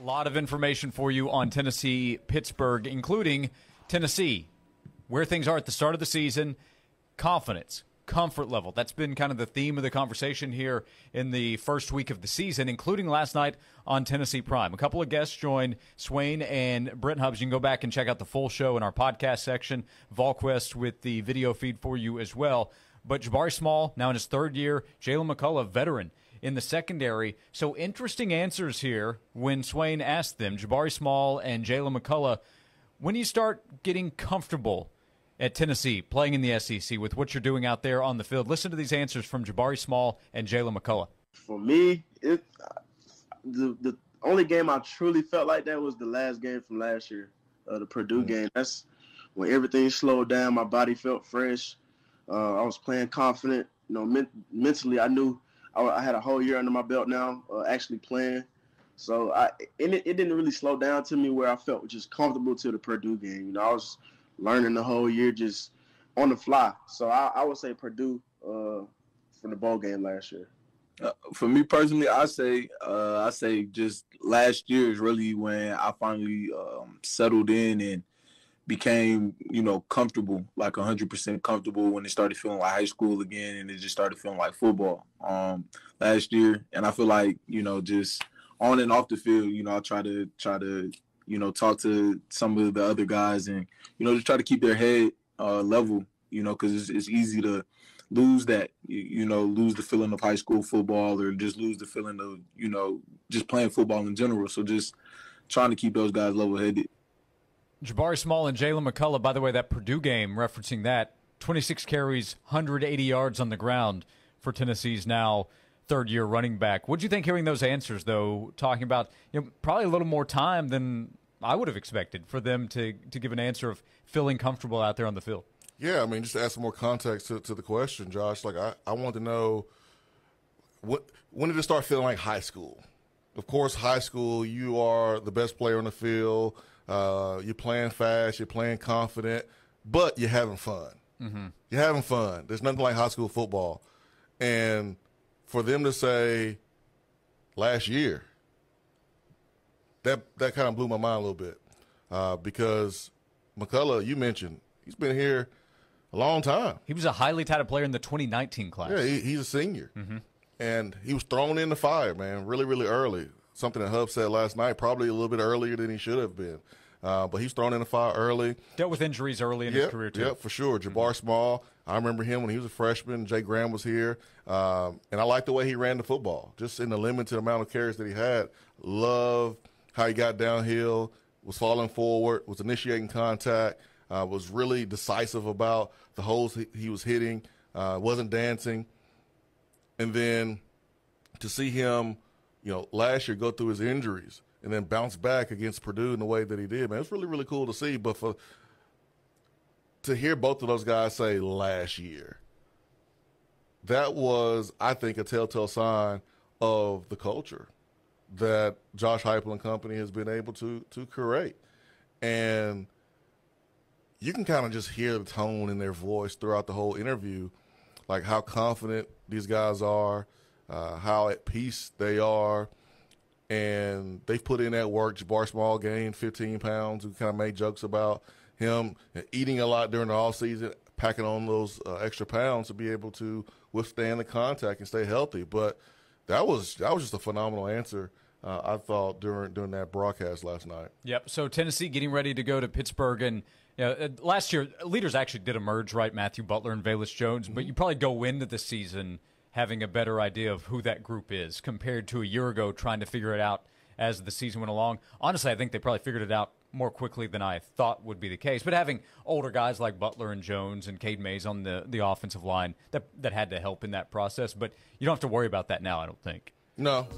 A lot of information for you on Tennessee, Pittsburgh, including Tennessee, where things are at the start of the season, confidence, comfort level. That's been kind of the theme of the conversation here in the first week of the season, including last night on Tennessee Prime. A couple of guests joined, Swain and Brent Hubbs. You can go back and check out the full show in our podcast section. VolQuest with the video feed for you as well. But Jabari Small, now in his third year, Jaylen McCollough, veteran in the secondary. So interesting answers here when Swain asked them, Jabari Small and Jaylen McCollough, when you start getting comfortable at Tennessee, playing in the SEC with what you're doing out there on the field. Listen to these answers from Jabari Small and Jaylen McCollough. For me, the only game I truly felt like that was the last game from last year, the Purdue game. That's when everything slowed down. My body felt fresh. I was playing confident. You know, mentally, I knew I had a whole year under my belt now, actually playing. So it didn't really slow down to me where I felt just comfortable to the Purdue game. You know, I was learning the whole year just on the fly. So I would say Purdue from the bowl game last year. For me personally, I say just last year is really when I finally settled in and became, comfortable, like 100% comfortable when it started feeling like high school again and it just started feeling like football last year. And I feel like, just on and off the field, I try to talk to some of the other guys and, just try to keep their head level, because it's easy to lose that, lose the feeling of high school football or just lose the feeling of, just playing football in general. So just trying to keep those guys level-headed. Jabari Small and Jaylen McCollough, by the way, that Purdue game, referencing that, 26 carries, 180 yards on the ground for Tennessee's now third-year running back. What do you think hearing those answers, though, talking about probably a little more time than I would have expected for them to give an answer of feeling comfortable out there on the field? Yeah, I mean, just to add some more context to the question, Josh, like I want to know, when did it start feeling like high school? Of course, high school, you are the best player on the field. You're playing fast, you're playing confident, but you're having fun. Mm-hmm. You're having fun. There's nothing like high school football. And for them to say last year, that kind of blew my mind a little bit because McCollough, you mentioned, he's been here a long time. He was a highly touted player in the 2019 class. Yeah, he's a senior. Mm-hmm. And he was thrown in the fire, man, really, really early. Something that Hub said last night, probably a little bit earlier than he should have been. But he's thrown in the fire early. Dealt with injuries early in his career, too. Yeah, for sure. Jabari Small, I remember him when he was a freshman. Jay Graham was here. And I liked the way he ran the football, just in the limited amount of carries that he had. Love how he got downhill, was falling forward, was initiating contact, was really decisive about the holes he was hitting, wasn't dancing. And then to see him, last year go through his injuries and then bounce back against Purdue in the way that he did, man, it's really, really cool to see. But to hear both of those guys say last year, that was, I think, a telltale sign of the culture that Josh Heupel and company has been able to create. And you can kind of just hear the tone in their voice throughout the whole interview, like how confident these guys are, how at peace they are, and they've put in that work. Jabari Small gained 15 pounds. We kind of made jokes about him eating a lot during the offseason, packing on those extra pounds to be able to withstand the contact and stay healthy. But that was just a phenomenal answer, I thought, during that broadcast last night. Yep. So Tennessee getting ready to go to Pittsburgh, and last year leaders actually did emerge, right? Matthew Butler and Velus Jones, but you probably go into the season having a better idea of who that group is compared to a year ago trying to figure it out as the season went along. Honestly, I think they probably figured it out more quickly than I thought would be the case. But having older guys like Butler and Jones and Cade Mays on the offensive line, that had to help in that process. But you don't have to worry about that now, I don't think. No.